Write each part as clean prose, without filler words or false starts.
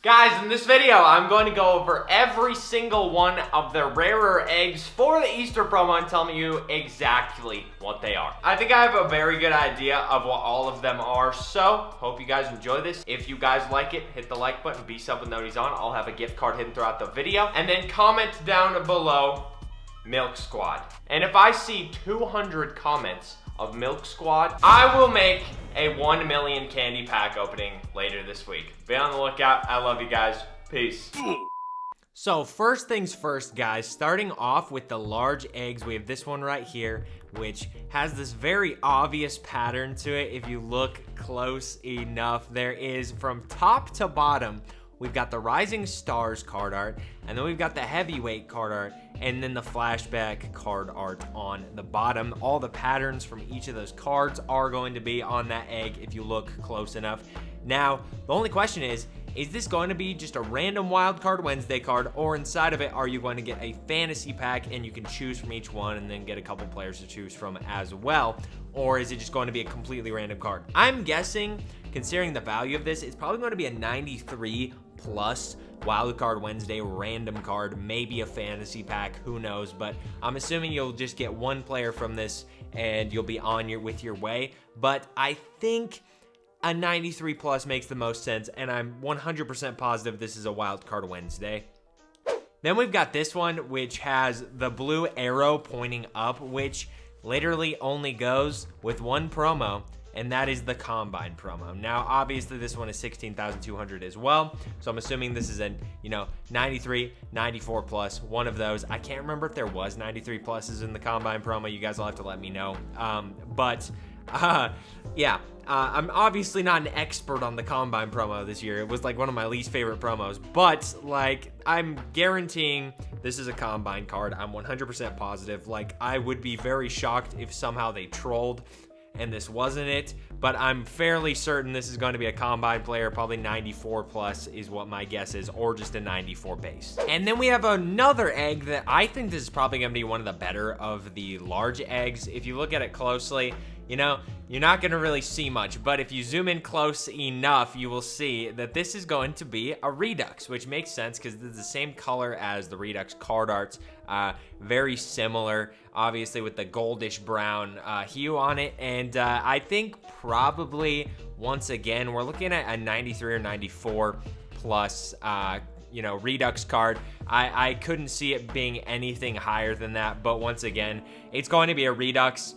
Guys, in this video, I'm going to go over every single one of the rarer eggs for the Easter promo and tell you exactly what they are. I think I have a very good idea of what all of them are, so hope you guys enjoy this. If you guys like it, hit the like button, be sub with noties on. I'll have a gift card hidden throughout the video. And then comment down below, Milk Squad. And if I see 200 comments of Milk Squad, I will make a 1 million candy pack opening later this week. Be on the lookout. I love you guys. Peace. So first things first, guys, starting off with the large eggs, we have this one right here, which has this very obvious pattern to it. If you look close enough, there is from top to bottom, we've got the Rising Stars card art, and then we've got the Heavyweight card art, and then the flashback card art on the bottom. All the patterns from each of those cards are going to be on that egg if you look close enough. Now, the only question is this going to be just a random Wild Card Wednesday card, or inside of it, are you going to get a fantasy pack and you can choose from each one and then get a couple players to choose from as well? Or is it just going to be a completely random card? I'm guessing, considering the value of this, it's probably going to be a 93 plus Wild Card Wednesday random card, maybe a fantasy pack, who knows, but I'm assuming you'll just get one player from this and you'll be on with your way. But I think a 93 plus makes the most sense, and I'm 100% positive this is a Wild Card Wednesday. Then we've got this one, which has the blue arrow pointing up, which literally only goes with one promo, and that is the Combine promo. Now, obviously, this one is 16,200 as well, so I'm assuming this is a, 93, 94 plus, one of those. I can't remember if there was 93 pluses in the Combine promo. You guys will have to let me know. Yeah, I'm obviously not an expert on the Combine promo this year. It was like one of my least favorite promos, but like I'm guaranteeing this is a Combine card. I'm 100% positive. Like I would be very shocked if somehow they trolled and this wasn't it, but I'm fairly certain this is going to be a Combine player. Probably 94 plus is what my guess is, or just a 94 base. And then we have another egg that I think this is probably going to be one of the better of the large eggs. If you look at it closely, you're not going to really see much, but if you zoom in close enough, you will see that this is going to be a Redux, which makes sense because it's the same color as the Redux card arts. Very similar, obviously, with the goldish brown hue on it. And I think probably, once again, we're looking at a 93 or 94 plus Redux card. I couldn't see it being anything higher than that, but once again, it's going to be a Redux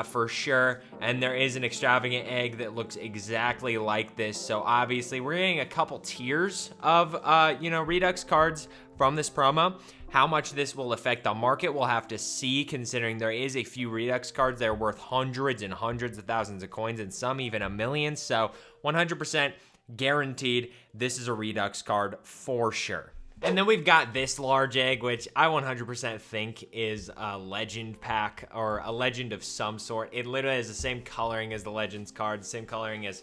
for sure. And there is an extravagant egg that looks exactly like this. So obviously we're getting a couple tiers of, Redux cards from this promo. How much this will affect the market, we'll have to see, considering there is a few Redux cards that are worth hundreds and hundreds of thousands of coins, and some even a million. So 100% guaranteed this is a Redux card for sure. And then we've got this large egg, which I 100% think is a legend pack or a legend of some sort. It literally has the same coloring as the Legends card, the same coloring as,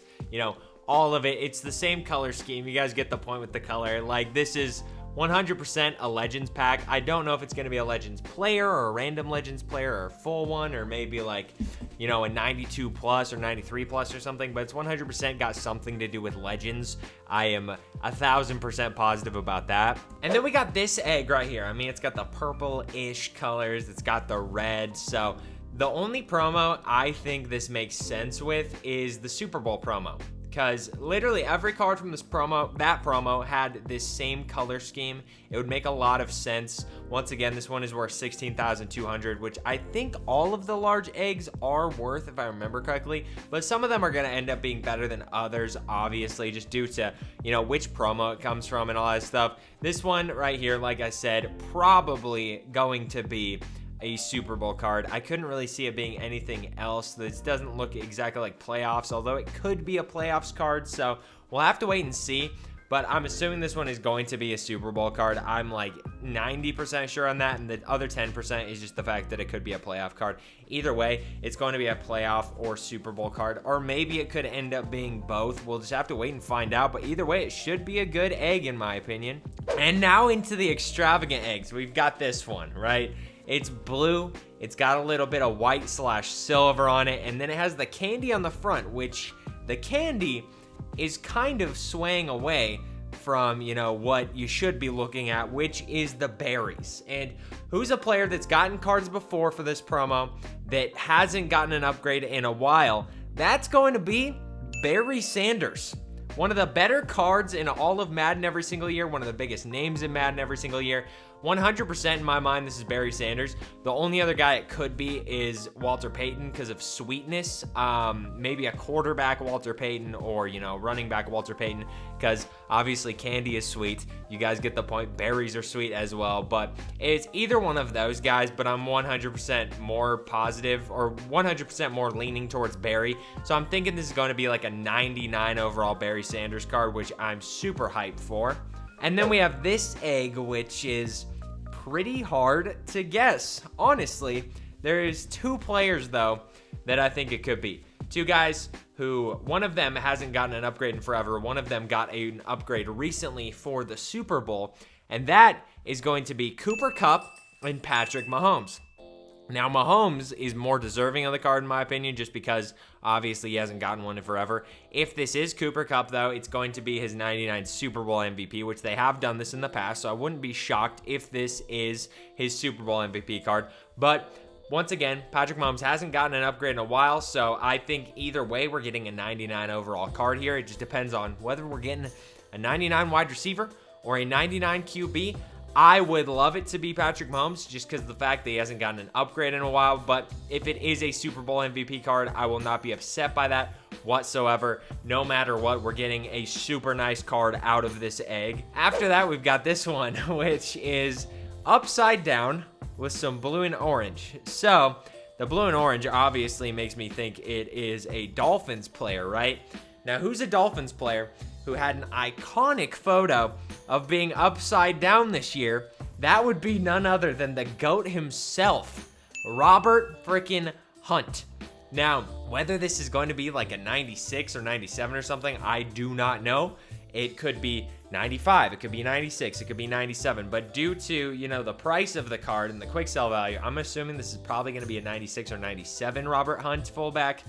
all of it. It's the same color scheme. You guys get the point with the color. Like, this is 100% a Legends pack. I don't know if it's going to be a Legends player or a random Legends player or a full one, or maybe like, a 92 plus or 93 plus or something, but it's 100% got something to do with Legends. I am 1,000% positive about that. And then we got this egg right here. I mean, it's got the purple-ish colors. It's got the red. So the only promo I think this makes sense with is the Super Bowl promo, because literally every card from that promo had this same color scheme. It would make a lot of sense. Once again, this one is worth 16,200, which I think all of the large eggs are worth, if I remember correctly, but some of them are gonna end up being better than others, obviously, just due to, which promo it comes from and all that stuff. This one right here, like I said, probably going to be a Super Bowl card. I couldn't really see it being anything else. This doesn't look exactly like playoffs, although it could be a playoffs card, so we'll have to wait and see. But I'm assuming this one is going to be a Super Bowl card. I'm like 90% sure on that, and the other 10% is just the fact that it could be a playoff card. Either way, it's going to be a playoff or Super Bowl card, or maybe it could end up being both. We'll just have to wait and find out, but either way, it should be a good egg in my opinion. And now into the extravagant eggs. We've got this one, right? It's blue, it's got a little bit of white/silver on it, and then it has the candy on the front, which the candy is kind of swaying away from, you know, what you should be looking at, which is the berries. And who's a player that's gotten cards before for this promo that hasn't gotten an upgrade in a while? That's going to be Barry Sanders. One of the better cards in all of Madden every single year, one of the biggest names in Madden every single year. 100% in my mind, this is Barry Sanders. The only other guy it could be is Walter Payton because of sweetness. Maybe a quarterback Walter Payton or, you know, running back Walter Payton because obviously candy is sweet. You guys get the point. Berries are sweet as well. But it's either one of those guys, but I'm 100% more positive or 100% more leaning towards Barry. So I'm thinking this is going to be like a 99 overall Barry Sanders card, which I'm super hyped for. And then we have this egg, which is pretty hard to guess. Honestly, there's two players, though, that I think it could be. Two guys who, one of them hasn't gotten an upgrade in forever. One of them got an upgrade recently for the Super Bowl. And that is going to be Cooper Kupp and Patrick Mahomes. Now, Mahomes is more deserving of the card, in my opinion, just because obviously he hasn't gotten one in forever. If this is Cooper Kupp, though, it's going to be his 99 Super Bowl MVP, which they have done this in the past, so I wouldn't be shocked if this is his Super Bowl MVP card. But once again, Patrick Mahomes hasn't gotten an upgrade in a while, so I think either way we're getting a 99 overall card here. It just depends on whether we're getting a 99 wide receiver or a 99 QB. I would love it to be Patrick Mahomes just because of the fact that he hasn't gotten an upgrade in a while. But if it is a Super Bowl MVP card, I will not be upset by that whatsoever. No matter what, we're getting a super nice card out of this egg. After that, we've got this one, which is upside down with some blue and orange. So the blue and orange obviously makes me think it is a Dolphins player, right? Now, who's a Dolphins player who had an iconic photo of being upside down this year? That would be none other than the GOAT himself, Robert freaking Hunt. Now, whether this is going to be like a 96 or 97 or something, I do not know. It could be 95, it could be 96, it could be 97, but due to, you know, the price of the card and the quick sell value, I'm assuming this is probably going to be a 96 or 97 Robert Hunt fullback.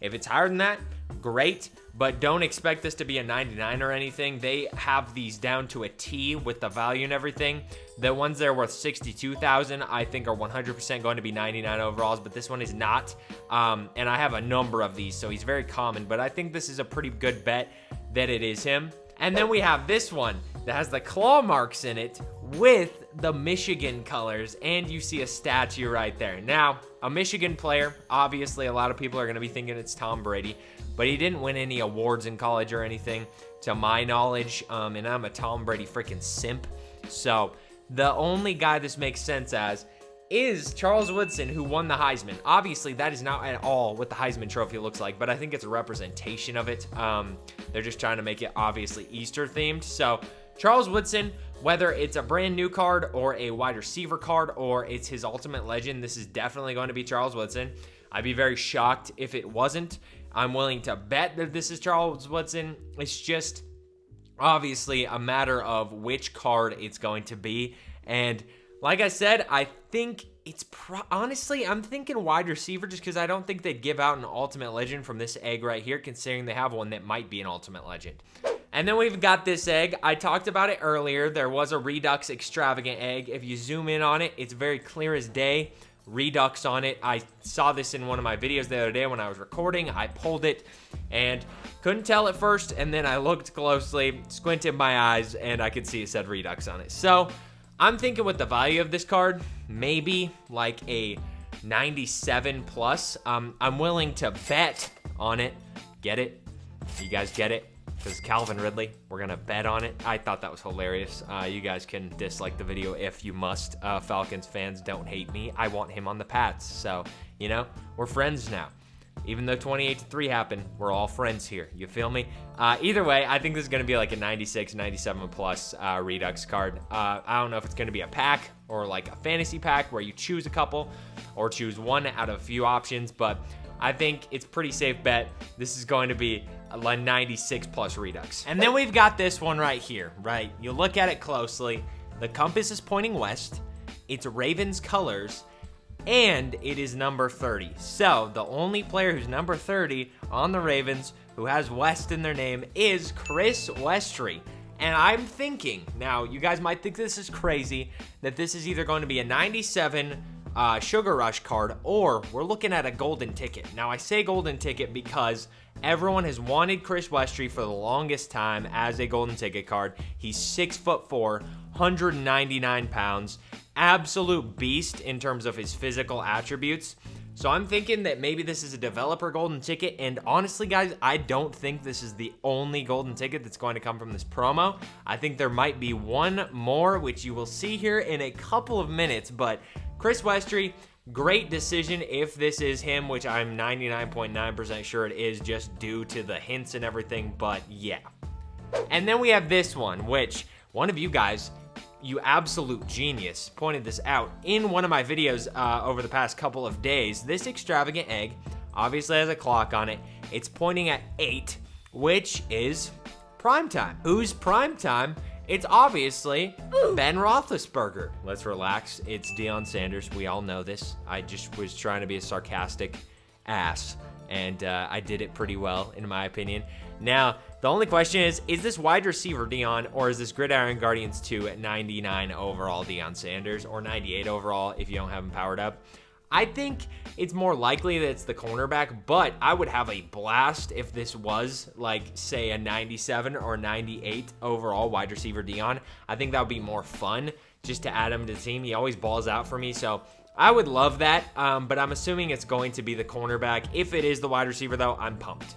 If it's higher than that, great, but don't expect this to be a 99 or anything. They have these down to a T with the value and everything. The ones that are worth 62,000, I think, are 100% going to be 99 overalls, but this one is not. And I have a number of these, so he's very common, but I think this is a pretty good bet that it is him. And then we have this one that has the claw marks in it with the Michigan colors, and you see a statue right there. Now, a Michigan player, obviously a lot of people are going to be thinking it's Tom Brady, but he didn't win any awards in college or anything, to my knowledge, and I'm a Tom Brady freaking simp. So the only guy this makes sense as is Charles Woodson, who won the Heisman. Obviously, that is not at all what the Heisman Trophy looks like, but I think it's a representation of it. They're just trying to make it obviously Easter themed. So Charles Woodson, whether it's a brand new card or a wide receiver card or it's his ultimate legend, this is definitely going to be Charles Woodson. I'd be very shocked if it wasn't. I'm willing to bet that this is Charles Woodson. It's just obviously a matter of which card it's going to be. And like I said, I think it's honestly, I'm thinking wide receiver just because I don't think they'd give out an ultimate legend from this egg right here, considering they have one that might be an ultimate legend. And then we've got this egg. I talked about it earlier. There was a Redux Extravagant egg. If you zoom in on it, it's very clear as day. Redux on it. I saw this in one of my videos the other day when I was recording. I pulled it and couldn't tell at first, and then I looked closely, squinted my eyes, and I could see it said Redux on it. So I'm thinking with the value of this card, maybe like a 97 plus. I'm willing to bet on it. Get it? You guys get it? Because Calvin Ridley, we're going to bet on it. I thought that was hilarious. You guys can dislike the video if you must. Falcons fans, don't hate me. I want him on the Pats. So, you know, we're friends now. Even though 28-3 happened, we're all friends here. You feel me? Either way, I think this is going to be like a 96, 97 plus Redux card. I don't know if it's going to be a pack or like a fantasy pack where you choose a couple or choose one out of a few options, but I think it's pretty safe bet. This is going to be a 96 plus Redux. And then we've got this one right here, right? You look at it closely. The compass is pointing west. It's Ravens colors. And it is number 30. So the only player who's number 30 on the Ravens who has West in their name is Chris Westry. And I'm thinking, now you guys might think this is crazy, that this is either going to be a 97 Sugar Rush card, or we're looking at a golden ticket. Now I say golden ticket because everyone has wanted Chris Westry for the longest time as a golden ticket card. He's 6'4", 199 pounds, absolute beast in terms of his physical attributes. So I'm thinking that maybe this is a developer golden ticket, and honestly, guys, I don't think this is the only golden ticket that's going to come from this promo. I think there might be one more, which you will see here in a couple of minutes, but Chris Westry, great decision if this is him, which I'm 99.9% sure it is just due to the hints and everything, but yeah. And then we have this one, which one of you guys, you absolute genius, pointed this out in one of my videos over the past couple of days. This extravagant egg obviously has a clock on it. It's pointing at 8, which is prime time. Who's prime time? It's obviously Ben Roethlisberger. Let's relax. It's Deion Sanders. We all know this. I just was trying to be a sarcastic ass, and I did it pretty well, in my opinion. Now, the only question is this wide receiver Deion, or is this Gridiron Guardians 2 at 99 overall Deion Sanders, or 98 overall if you don't have him powered up? I think it's more likely that it's the cornerback, but I would have a blast if this was, like, say, a 97 or 98 overall wide receiver Deion. I think that would be more fun just to add him to the team. He always balls out for me, so I would love that, but I'm assuming it's going to be the cornerback. If it is the wide receiver, though, I'm pumped.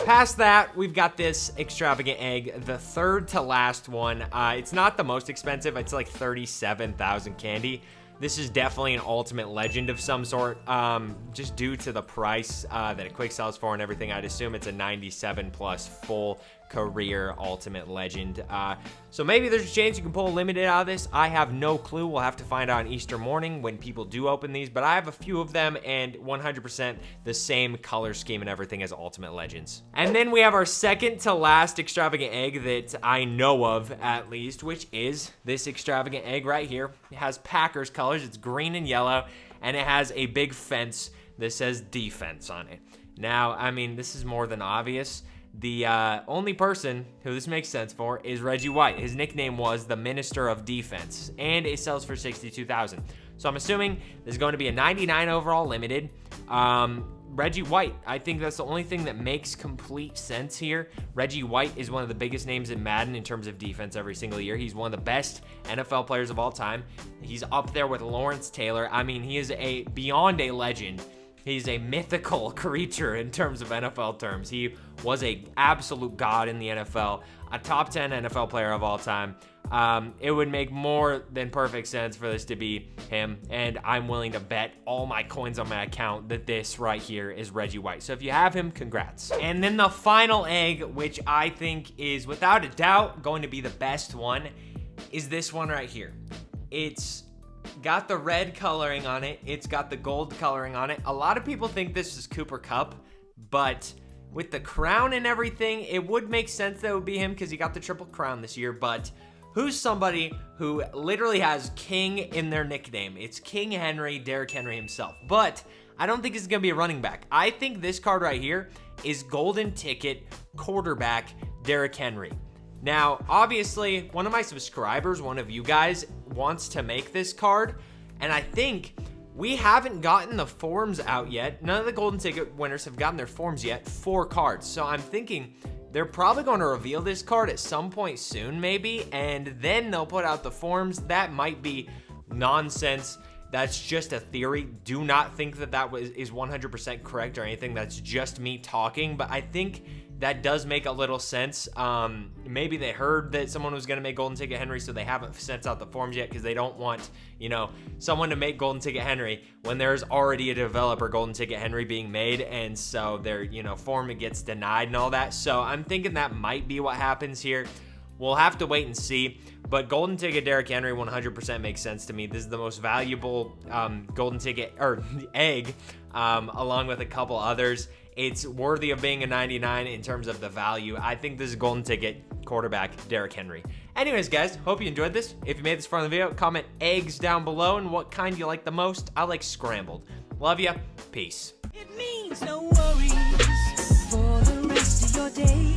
Past that, we've got this extravagant egg, the third to last one. It's not the most expensive. It's like 37,000 candy. This is definitely an ultimate legend of some sort, just due to the price that it quick sells for and everything. I'd assume it's a 97 plus full career ultimate legend. So maybe there's a chance you can pull a limited out of this. I have no clue. We'll have to find out on Easter morning when people do open these, but I have a few of them and 100% the same color scheme and everything as ultimate legends. And then we have our second to last extravagant egg that I know of, at least, which is this extravagant egg right here. It has Packers colors. It's green and yellow, and it has a big fence that says defense on it. Now, I mean, this is more than obvious. The only person who this makes sense for is Reggie White. His nickname was the Minister of Defense, and it sells for $62,000. So I'm assuming there's going to be a 99 overall limited. Reggie White, I think that's the only thing that makes complete sense here. Reggie White is one of the biggest names in Madden in terms of defense every single year. He's one of the best NFL players of all time. He's up there with Lawrence Taylor. I mean, he is beyond a legend. He's a mythical creature in terms of NFL terms. He was an absolute god in the NFL, a top 10 NFL player of all time. It would make more than perfect sense for this to be him, and I'm willing to bet all my coins on my account that this right here is Reggie White. So if you have him, congrats. And then the final egg, which I think is without a doubt going to be the best one, is this one right here. It's got the red coloring on it. It's got the gold coloring on it. A lot of people think this is Cooper Kupp, but with the crown and everything, it would make sense that it would be him because he got the triple crown this year. But who's somebody who literally has King in their nickname? It's King Henry, Derrick Henry himself. But I don't think it's going to be a running back. I think this card right here is golden ticket quarterback Derrick Henry. Now, obviously, one of my subscribers, one of you guys, wants to make this card, and I think we haven't gotten the forms out yet. None of the golden ticket winners have gotten their forms yet for cards, so I'm thinking they're probably going to reveal this card at some point soon, maybe, and then they'll put out the forms. That might be nonsense. That's just a theory. Do not think that is 100% correct or anything. That's just me talking, but I think that does make a little sense. Maybe they heard that someone was going to make Golden Ticket Henry, so they haven't sent out the forms yet because they don't want, someone to make Golden Ticket Henry when there's already a developer Golden Ticket Henry being made, and so their, form gets denied and all that. So I'm thinking that might be what happens here. We'll have to wait and see, but Golden Ticket Derrick Henry 100% makes sense to me. This is the most valuable Golden Ticket or egg, along with a couple others. It's worthy of being a 99 in terms of the value. I think this is Golden Ticket quarterback Derrick Henry. Anyways, guys, hope you enjoyed this. If you made this far in the video, comment eggs down below and what kind you like the most. I like scrambled. Love ya. Peace. It means no worries for the rest your day.